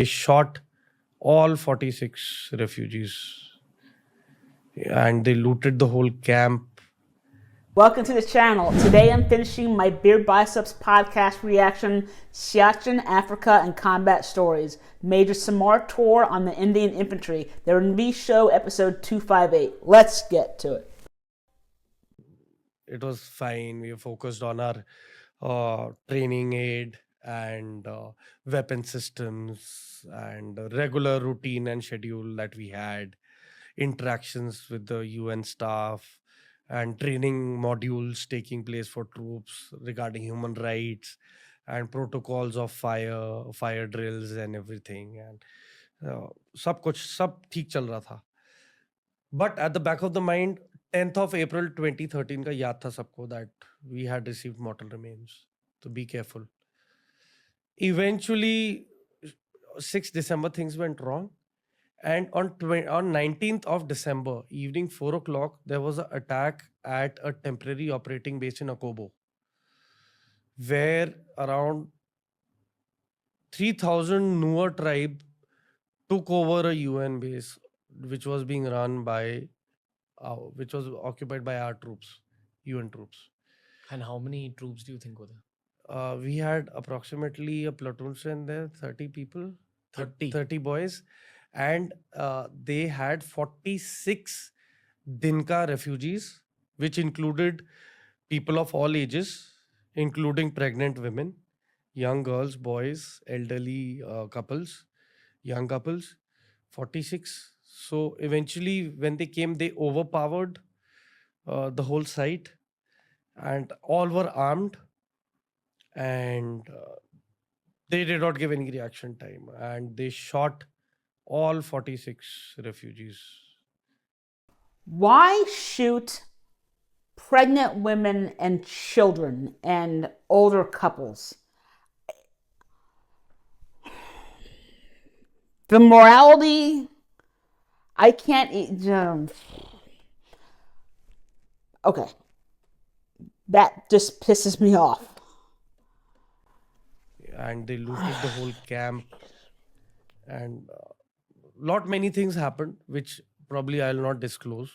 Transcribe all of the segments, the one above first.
They shot all 46 refugees and they looted the whole camp. Welcome to the channel. Today I'm finishing my Beer Biceps podcast reaction, Siachen, Africa, and Combat Stories. Maj Samar Toor on the Indian Infantry. The Ranveer Show, episode 258. Let's get to it. It was fine. We were focused on our training aid and weapon systems and regular routine and schedule that we had, interactions with the UN staff and training modules taking place for troops regarding human rights and protocols of fire drills and everything. And सब कुछ सब ठीक चल रहा था. But at the back of the mind, 10th of April 2013 का याद था सबको that we had received mortal remains. So be careful. Eventually, 6th December, things went wrong. And on 19th of December, evening 4 o'clock, there was an attack at a temporary operating base in Akobo, where around 3,000 Nuer tribe took over a UN base, which was being run by, which was occupied by our troops, UN troops. And how many troops do you think were there? We had approximately a platoon strength there, 30 people, 30 boys, and they had 46 Dinka refugees, which included people of all ages, including pregnant women, young girls, boys, elderly couples, young couples, 46. So eventually, when they came, they overpowered the whole site, and all were armed, and they did not give any reaction time, and they shot all 46 refugees. Why shoot pregnant women and children and older couples? The morality, I can't eat. Okay. That just pisses me off. And they looted the whole camp, and lot many things happened, which probably I'll not disclose,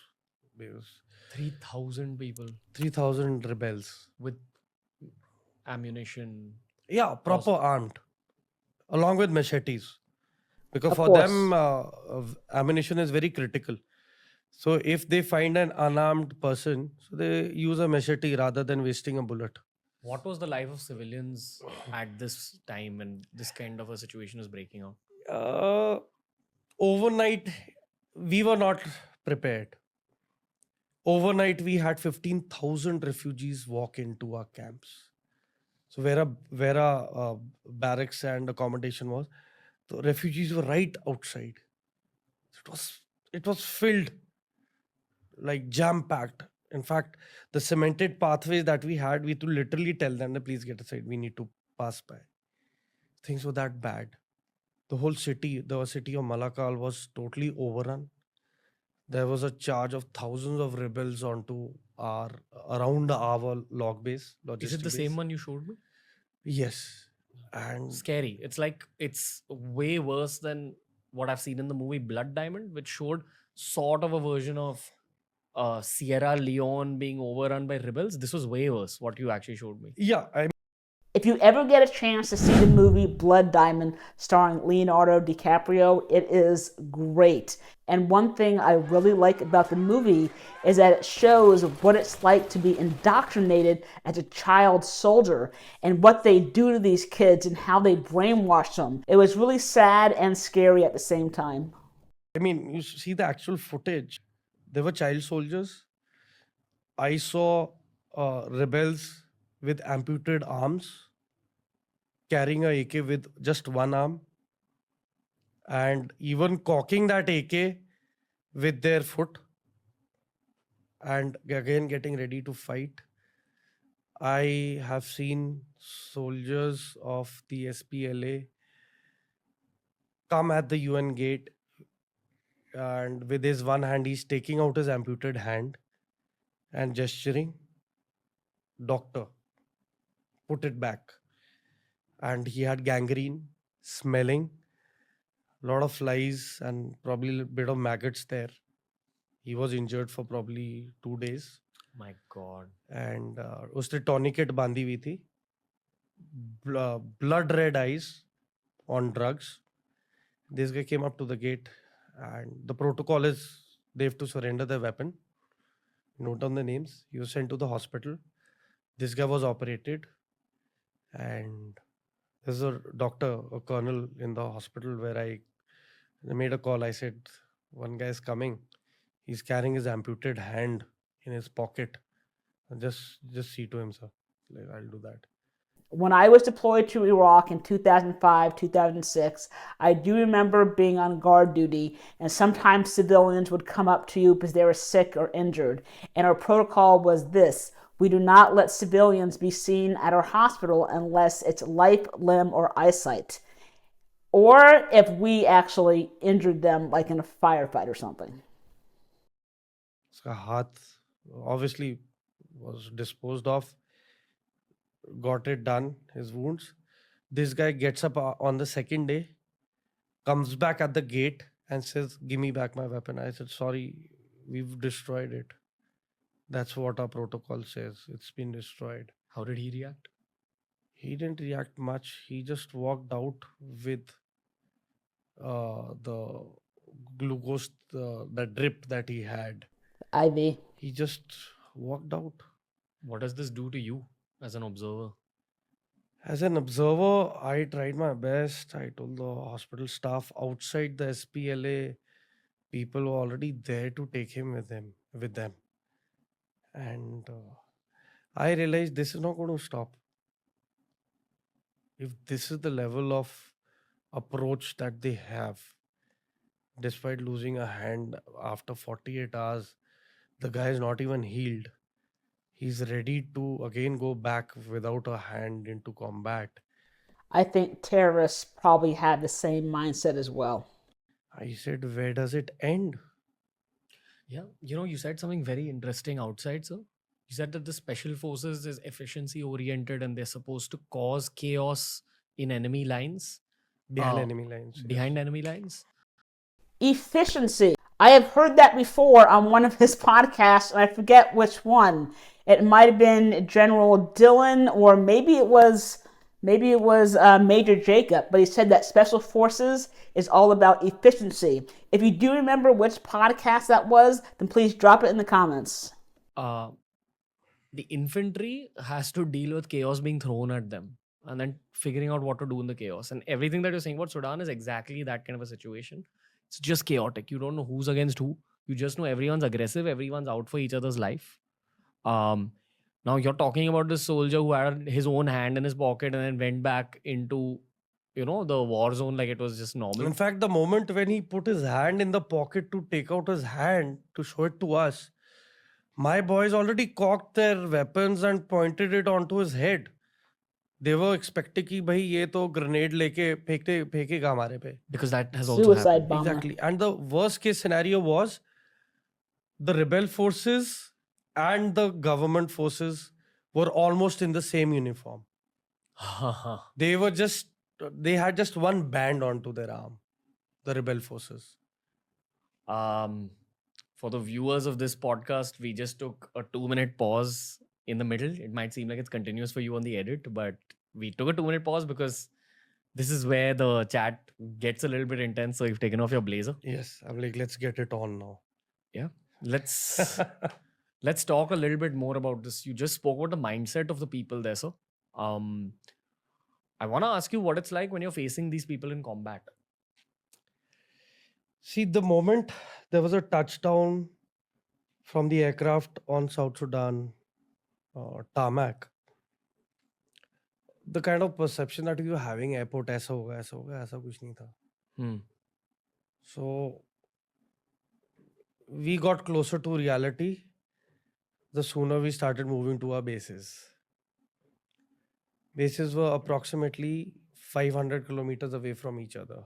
because 3,000 people 3,000 rebels, with ammunition. yeah, proper armed, along with machetes, because Of for course. them ammunition is very critical. So if they find an unarmed person, so they use a machete rather than wasting a bullet. What was the life of civilians at this time when this kind of a situation is breaking out? Overnight, we were not prepared. Overnight, we had 15,000 refugees walk into our camps. So where our barracks and accommodation was, the refugees were right outside. It was filled, like jam-packed. In fact, the cemented pathways that we had, we had to literally tell them to please get aside, we need to pass by. Things were that bad. The whole city, the city of Malakal, was totally overrun. There was a charge of thousands of rebels onto around our log base. Is it the same one you showed me? Yes. And Scary. It's like, it's way worse than what I've seen in the movie Blood Diamond, which showed sort of a version of Sierra Leone being overrun by rebels. This was way worse, what you actually showed me. yeah, If you ever get a chance to see the movie Blood Diamond starring Leonardo DiCaprio, it is great. And one thing I really like about the movie is that it shows what it's like to be indoctrinated as a child soldier and what they do to these kids and how they brainwash them. It was really sad and scary at the same time. I mean, you see the actual footage. There were child soldiers. I saw rebels with amputated arms, carrying a AK with just one arm, and even cocking that AK with their foot, and again getting ready to fight. I have seen soldiers of the SPLA come at the UN gate, and with his one hand, he's taking out his amputated hand and gesturing, "Doctor, put it back." And he had gangrene, smelling, a lot of flies and probably a bit of maggots there. He was injured for probably 2 days. My God. And उसने tourniquet बांधी हुई थी, blood red eyes on drugs. This guy came up to the gate, and the protocol is they have to surrender their weapon. Note down the names. He was sent to the hospital. This guy was operated, and there's a doctor, a colonel in the hospital where I made a call. I said, one guy is coming. He's carrying his amputated hand in his pocket. Just see to him, sir. Like, I'll do that. When I was deployed to Iraq in 2005, 2006, I do remember being on guard duty, and sometimes civilians would come up to you because they were sick or injured. And our protocol was this: we do not let civilians be seen at our hospital unless it's life, limb, or eyesight, or if we actually injured them, like in a firefight or something. Uska haath obviously was disposed of, got it done, his wounds. This guy gets up on the second day, comes back at the gate and says, give me back my weapon. I said, sorry, we've destroyed it. That's what our protocol says. It's been destroyed. How did he react? He didn't react much. He just walked out with the glucose, the drip that he had. IV. He just walked out. What does this do to you as an observer? As an observer, I tried my best. I told the hospital staff outside the SPLA, people were already there to take him with them. And I realized this is not going to stop. If this is the level of approach that they have, despite losing a hand after 48 hours, the guy is not even healed. He's ready to again go back without a hand into combat. I think terrorists probably have the same mindset as well. I said, where does it end? Yeah, you said something very interesting outside, sir. You said that the special forces is efficiency oriented and they're supposed to cause chaos in enemy lines. Behind Uh, enemy lines. yes. Behind enemy lines. Efficiency. I have heard that before on one of his podcasts, and I forget which one. It might have been General Dillon, or maybe it was Major Jacob, but he said that special forces is all about efficiency. If you do remember which podcast that was, then please drop it in the comments. The infantry has to deal with chaos being thrown at them and then figuring out what to do in the chaos. And everything that you're saying about Sudan is exactly that kind of a situation. It's just chaotic. You don't know who's against who. You just know everyone's aggressive. Everyone's out for each other's life. Now you're talking about this soldier who had his own hand in his pocket and then went back into, the war zone like it was just normal. In fact, the moment when he put his hand in the pocket to take out his hand to show it to us, my boys already cocked their weapons and pointed it onto his head. They were expecting कि भाई ये तो grenade लेके फेंकेगा हमारे पे. Because that has also Suicide happened. bomber. Exactly. And the worst case scenario was the rebel forces and the government forces were almost in the same uniform. They had just one band onto their arm, the rebel forces. For the viewers of this podcast, we just took a 2-minute pause in the middle. It might seem like it's continuous for you on the edit, but we took a 2-minute pause because this is where the chat gets a little bit intense. So you've taken off your blazer. Yes, I'm like, let's get it on now. Yeah. Let's talk a little bit more about this. You just spoke about the mindset of the people there, sir. I want to ask you what it's like when you're facing these people in combat. See, the moment there was a touchdown from the aircraft on South Sudan tarmac, the kind of perception that we were having airport, ऐसा होगा, ऐसा कुछ नहीं था. So we got closer to reality the sooner we started moving to our bases. Bases were approximately 500 kilometers away from each other.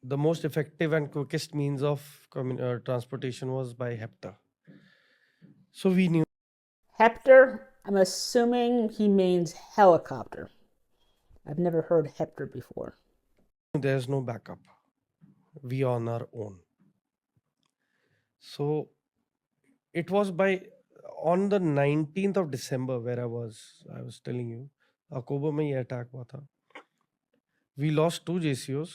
The most effective and quickest means of transportation was by Hepter. So we knew. Hepter, I'm assuming he means helicopter. I've never heard Hepter before. There's no backup. We are on our own. So it was on the 19th of December where I was telling you, October mein ye attack hua tha. We lost 2 JCOs.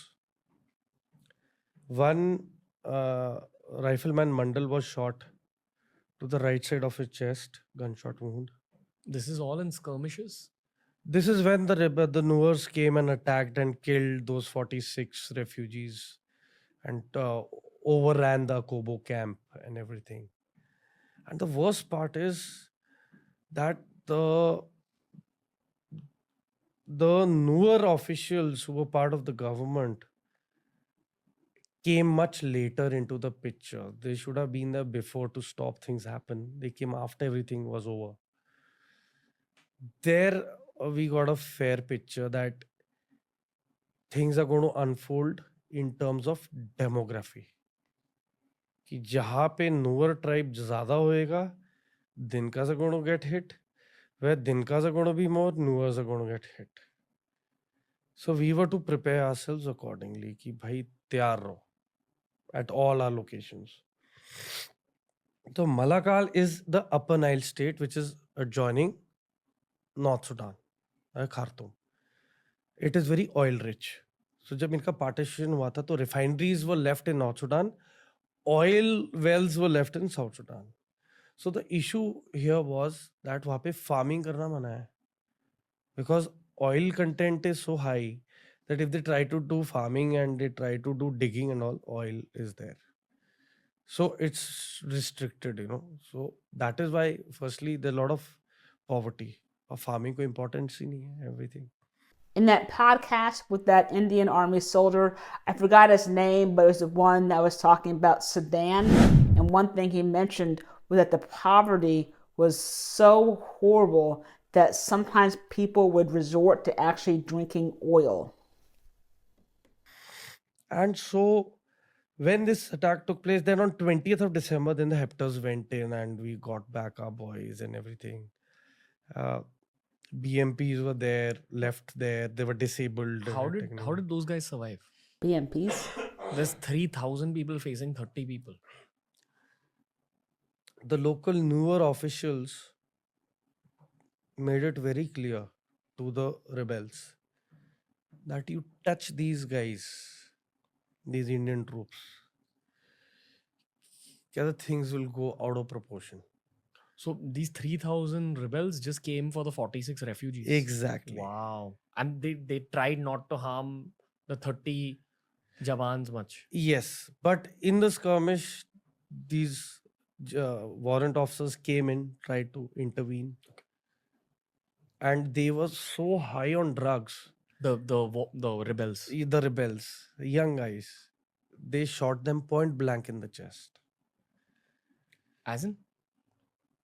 One rifleman Mandal was shot to the right side of his chest, gunshot wound. This is all in skirmishes. This is when the Nuers came and attacked and killed those 46 refugees and overran the Kobo camp and everything. And the worst part is that the newer officials who were part of the government came much later into the picture. They should have been there before to stop things happen. They came after everything was over. There we got a fair picture that things are going to unfold in terms of demography. कि जहाँ पे newer tribe ज़्यादा होएगा, Dinkas are going to get hit. Where Dinkas are going to be more, Nuers are going to get hit. So we were to prepare ourselves accordingly. कि भाई तैयार रहो at all our locations. So Malakal is the Upper Nile state which is adjoining North Sudan, Khartoum. It is very oil rich. So जब इनका partition हुआ था तो refineries were left in North Sudan, oil wells were left in South Sudan. So the issue here was that वहाँ पे farming करना मना है, because oil content is so high that if they try to do farming and they try to do digging and all, oil is there. So it's restricted, So that is why, firstly, there are a lot of poverty. और farming को importance ही नहीं है, everything. In that podcast with that Indian Army soldier, I forgot his name, but it was the one that was talking about Sudan. And one thing he mentioned was that the poverty was so horrible that sometimes people would resort to actually drinking oil. And so when this attack took place, then on 20th of December, then the Hepters went in and we got back our boys and everything. BMPs were there, left there, they were disabled. How did those guys survive? BMPs? There's 3,000 people facing 30 people. The local newer officials made it very clear to the rebels that you touch these guys, these Indian troops, the things will go out of proportion. So these 3,000 rebels just came for the 46 refugees. Exactly. Wow. And they tried not to harm the 30 Jawans much. Yes, but in the skirmish, these warrant officers came in, tried to intervene, and they were so high on drugs. The rebels. The rebels, the young guys, they shot them point blank in the chest. As in?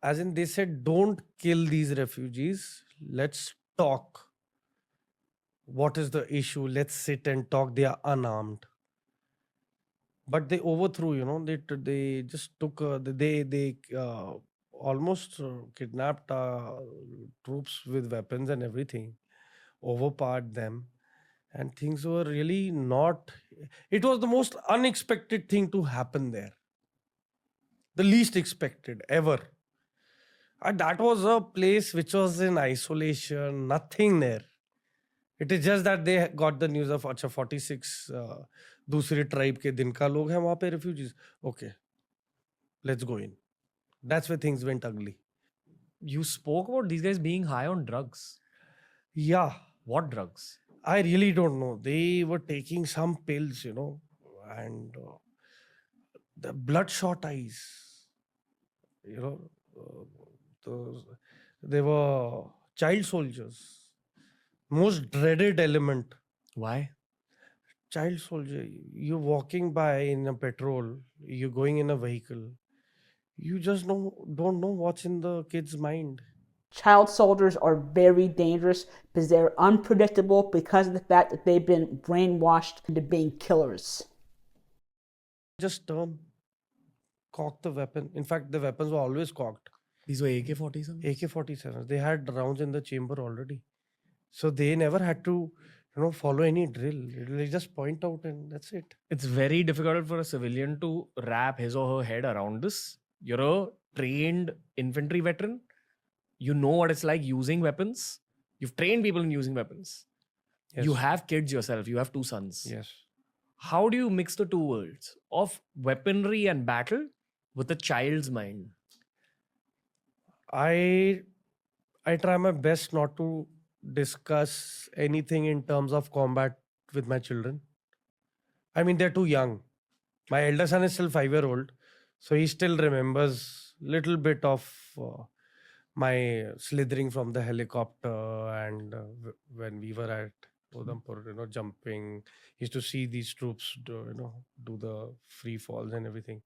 As in, they said, don't kill these refugees. Let's talk. What is the issue? Let's sit and talk. They are unarmed. But they overthrew, they just took, they almost kidnapped troops with weapons and everything, overpowered them. And things were really not, it was the most unexpected thing to happen there. The least expected ever. And that was a place which was in isolation, nothing there. It is just that they got the news of 46 दूसरे tribe के Dinka लोग हैं वहाँ पे refugees. Okay, let's go in. That's where things went ugly. You spoke about these guys being high on drugs. Yeah. What drugs? I really don't know. They were taking some pills, and the bloodshot eyes, they were child soldiers. Most dreaded element. Why? Child soldier. You're walking by in a patrol. You're going in a vehicle. You just don't know what's in the kid's mind. Child soldiers are very dangerous because they're unpredictable because of the fact that they've been brainwashed into being killers. Just turn, cock the weapon. In fact, the weapons were always cocked. These were AK-47s? AK-47s. They had rounds in the chamber already. So they never had to, follow any drill. They just point out and that's it. It's very difficult for a civilian to wrap his or her head around this. You're a trained infantry veteran. You know what it's like using weapons. You've trained people in using weapons. Yes. You have kids yourself. You have 2 sons. Yes. How do you mix the 2 worlds of weaponry and battle with a child's mind? I try my best not to discuss anything in terms of combat with my children. I mean, they're too young. My elder son is still 5-year-old, so he still remembers little bit of my slithering from the helicopter and when we were at Udhampur, jumping. He used to see these troops do the free falls and everything.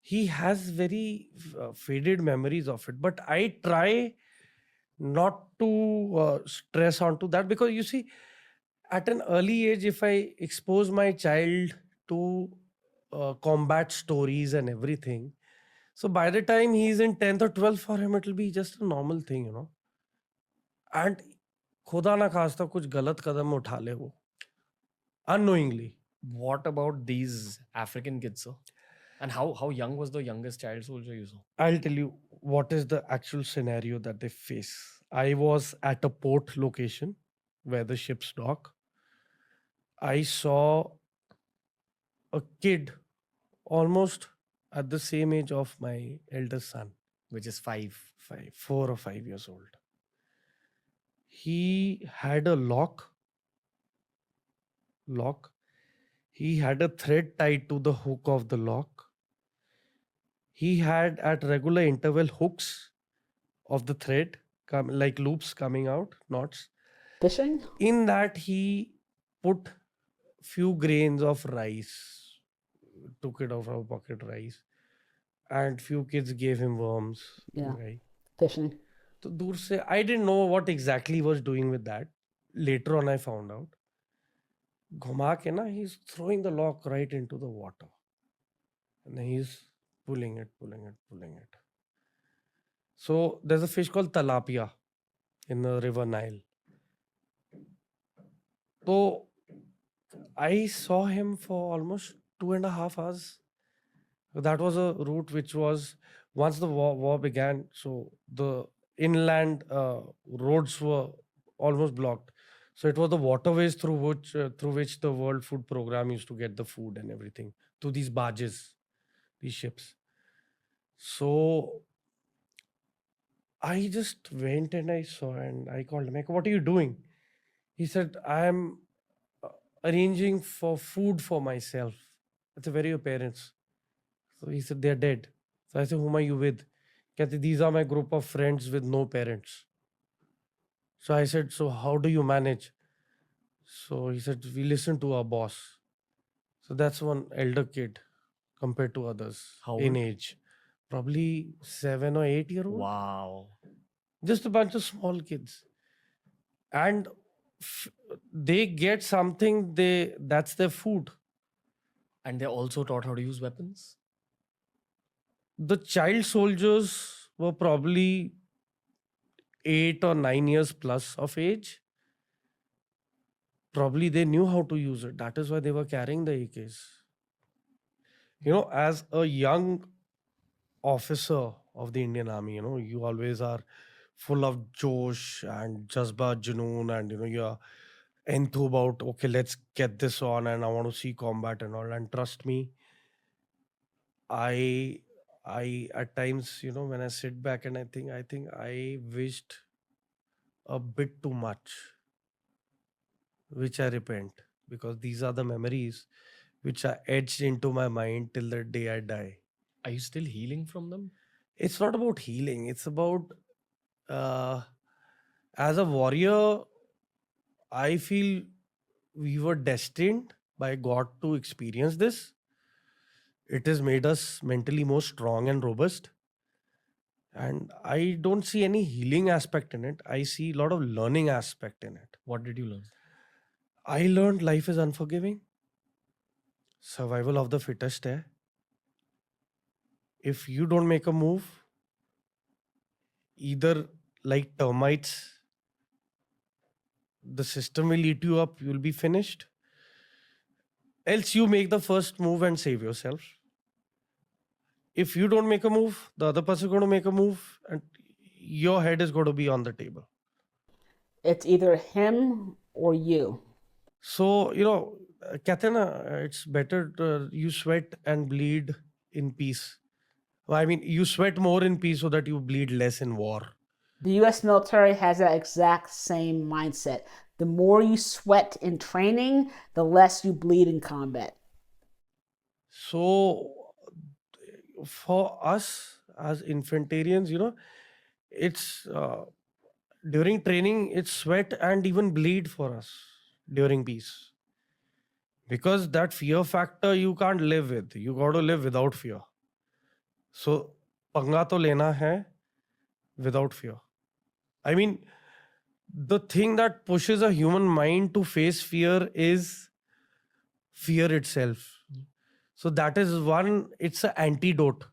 He has very faded memories of it, but I try not to stress onto that, because you see, at an early age, if I expose my child to combat stories and everything, so by the time he's in 10th or 12th, for him it will be just a normal thing. And खुदा ना खास्ता कुछ गलत कदम उठा ले वो unknowingly. What about these African kids, sir? And how young was the youngest child soldier you saw? I'll tell you what is the actual scenario that they face. I was at a port location where the ships dock. I saw a kid almost at the same age of my eldest son, Which is 5. 4 or 5 years old. He had a lock. He had a thread tied to the hook of the lock. He had at regular interval hooks of the thread, like loops coming out, knots. Fishing? In that, he put few grains of rice, took it out of our pocket rice, and few kids gave him worms. Yeah. Right? Fishing. So dur se, I didn't know what exactly he was doing with that. Later on, I found out. Ghuma ke na, he's throwing the lock right into the water. And then he's pulling it. So there's a fish called tilapia in the river Nile. So I saw him for almost 2.5 hours. That was a route which was, once the war began, so the inland roads were almost blocked. So it was the waterways through which the World Food Program used to get the food and everything, to these barges, these ships. So I just went and I saw, and I called him. I go, "What are you doing?" He said, "I am arranging for food for myself." I said, "Where are your parents?" So he said, "They're dead." So I said, "Whom are you with?" He said, "These are my group of friends with no parents." So I said, "So how do you manage?" So he said, "We listen to our boss." So that's one elder kid compared to others How in old? age. Probably 7 or 8-year-old. Wow. Just a bunch of small kids. And they get something, that's their food. And they're also taught how to use weapons? The child soldiers were probably 8 or 9 years plus of age. Probably they knew how to use it. That is why they were carrying the AKs. As a young officer of the Indian Army, you always are full of josh and jazba, junoon, and you're enthused about, okay, let's get this on, and I want to see combat and all. And trust me, I at times, when I sit back and I think I wished a bit too much, which I repent, because these are the memories which are etched into my mind till the day I die. Are you still healing from them? It's not about healing. It's about, as a warrior, I feel we were destined by God to experience this. It has made us mentally more strong and robust. And I don't see any healing aspect in it. I see a lot of learning aspect in it. What did you learn? I learned life is unforgiving. Survival of the fittest hai. If you don't make a move, either like termites, the system will eat you up, you'll be finished. Else you make the first move and save yourself. If you don't make a move, the other person is going to make a move and your head is going to be on the table. It's either him or you. So, कहते हैं ना, it's better you sweat and bleed in peace. I mean, you sweat more in peace so that you bleed less in war. The US military has that exact same mindset. The more you sweat in training, the less you bleed in combat. So, for us as infantarians, it's during training, it's sweat and even bleed for us during peace. Because that fear factor you can't live with. You got to live without fear. So, panga to lena hai without fear. I mean, the thing that pushes a human mind to face fear is fear itself. So that is one, it's an antidote.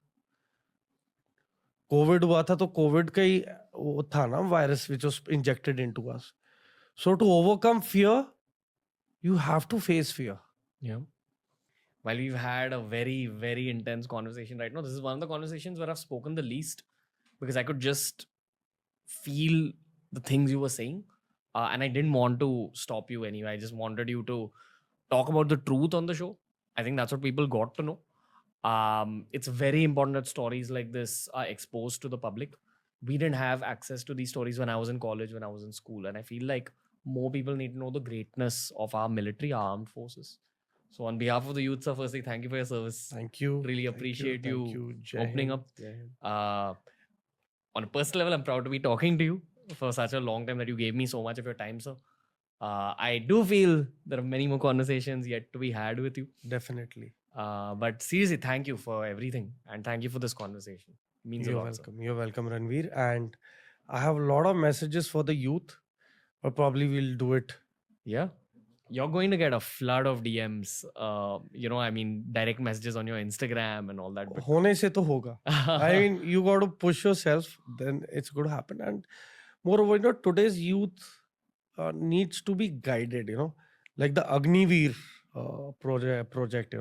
COVID हुआ था तो COVID का ही वो था ना virus which was injected into us. So to overcome fear, you have to face fear. Yeah. While we've had a very, very intense conversation right now, this is one of the conversations where I've spoken the least because I could just feel the things you were saying. And I didn't want to stop you anyway. I just wanted you to talk about the truth on the show. I think that's what people got to know. It's very important that stories like this are exposed to the public. We didn't have access to these stories when I was in college, when I was in school. And I feel like more people need to know the greatness of our military, our armed forces. So on behalf of the youth, sir, firstly, thank you for your service. Thank you. Really Thank appreciate Thank you Jai opening Hind. up. Jai Hind. On a personal level, I'm proud to be talking to you for such a long time that you gave me so much of your time, sir. I do feel there are many more conversations yet to be had with you. Definitely. But seriously, thank you for everything. And thank you for this conversation. It means You're a lot, sir. welcome. You're welcome, Ranveer. And I have a lot of messages for the youth, but probably we'll do it. Yeah. You're going to get a flood of DMs, direct messages on your Instagram and all that. But Hone se to hoga. I mean, you got to push yourself, then it's going to happen. And moreover, today's youth needs to be guided, like the Agniveer project,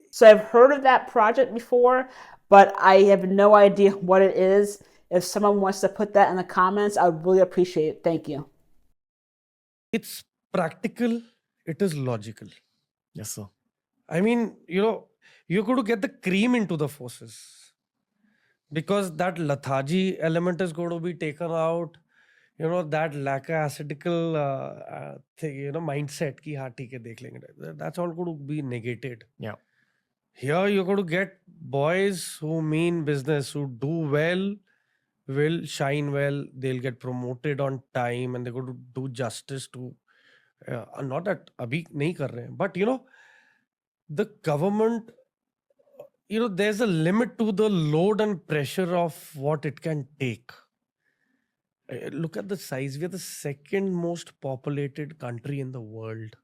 So I've heard of that project before, but I have no idea what it is. If someone wants to put that in the comments, I would really appreciate it. Thank you. It's practical, it is logical. yes, sir. I mean, you're going to get the cream into the forces because that lethargy element is going to be taken out. That lackadaisical thing, mindset ki haan theek hai, dekh lenge. That's all going to be negated. Yeah. Here you're going to get boys who mean business, who do well, will shine well, they'll get promoted on time and they're going to do justice to not that abhi nahi kar rahe hain, but the government, there's a limit to the load and pressure of what it can take. Look at the size. We are the second most populated country in the world.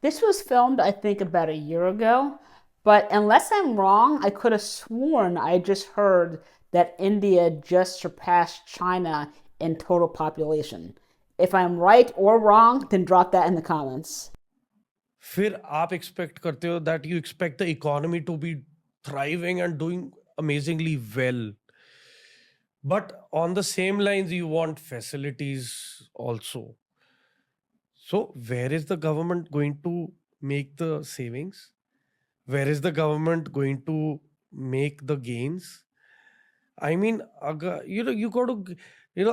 This was filmed, I think, about a year ago. But unless I'm wrong, I could have sworn I just heard that India just surpassed China in total population. If I'm right or wrong, then drop that in the comments. फिर आप expect करते हो that you expect the economy to be thriving and doing amazingly well. But on the same lines, you want facilities also. So where is the government going to make the savings? Where is the government going to make the gains? I mean, you got to,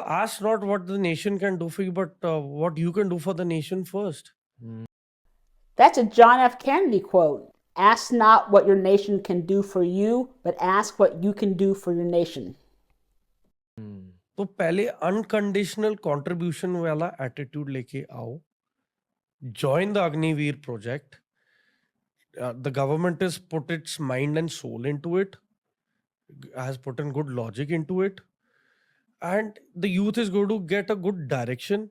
ask not what the nation can do for you, but what you can do for the nation first. That's a John F. Kennedy quote. Ask not what your nation can do for you, but ask what you can do for your nation. तो पहले unconditional contribution वाला attitude लेके आओ. Join the Agniveer project. The government has put its mind and soul into it, has put in good logic into it, and the youth is going to get a good direction.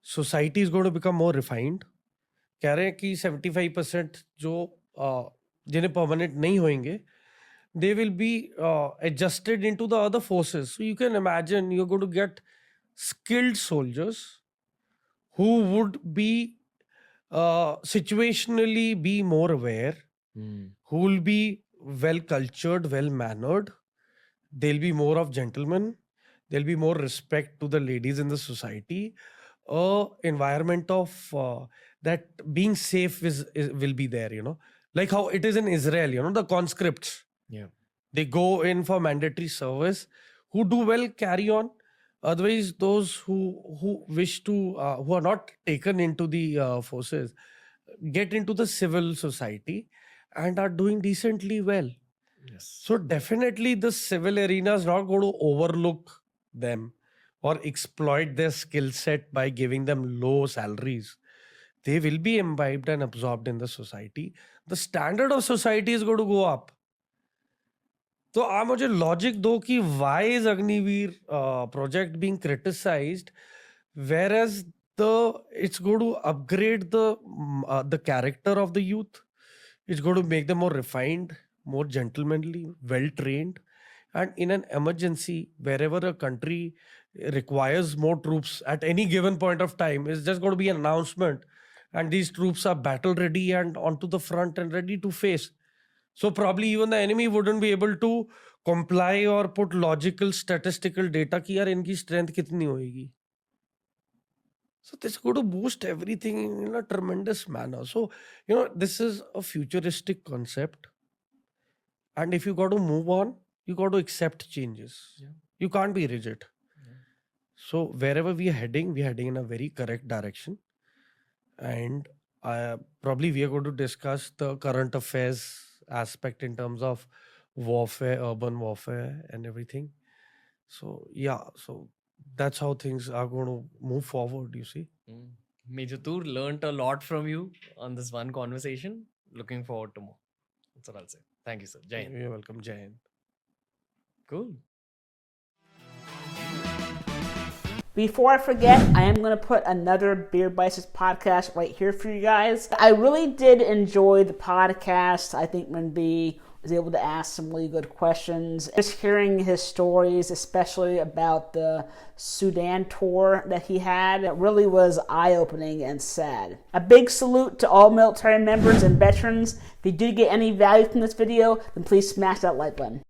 Society is going to become more refined. कह रहे हैं कि 75% जो जिन्हें permanent नहीं होंगे, they will be adjusted into the other forces. So you can imagine you're going to get skilled soldiers who would be situationally be more aware, who will be well cultured, well mannered. They'll be more of gentlemen. There'll be more respect to the ladies in the society. Environment of that being safe will be there, like how it is in Israel, the conscripts. Yeah. They go in for mandatory service, who do well carry on. Otherwise, those who wish to who are not taken into the forces get into the civil society and are doing decently well. Yes. So definitely the civil arena is not going to overlook them or exploit their skill set by giving them low salaries. They will be imbibed and absorbed in the society. The standard of society is going to go up. तो आप मुझे logic दो कि why is Agniveer project being criticized, whereas it's going to upgrade the character of the youth. It's going to make them more refined, more gentlemanly, well trained, and in an emergency, wherever a country requires more troops at any given point of time, it's just going to be an announcement, and these troops are battle ready and onto the front and ready to face. So probably even the enemy wouldn't be able to comply or put logical statistical data कि यार इनकी strength कितनी होएगी. So this is going to boost everything in a tremendous manner. So, this is a futuristic concept. And if you got to move on, you got to accept changes. Yeah. You can't be rigid. Yeah. So wherever we're heading in a very correct direction. And probably we are going to discuss the current affairs aspect in terms of warfare, urban warfare and everything. So yeah, so that's how things are going to move forward, you see. Major Toor, learned a lot from you on this one conversation. Looking forward to more. That's what I'll say. Thank you, sir. Jai Hind. You're welcome, Jai Hind. Cool. Before I forget, I am going to put another Beer Biceps podcast right here for you guys. I really did enjoy the podcast. I think Ranveer was able to ask some really good questions. Just hearing his stories, especially about the Sudan tour that he had, it really was eye-opening and sad. A big salute to all military members and veterans. If you did get any value from this video, then please smash that like button.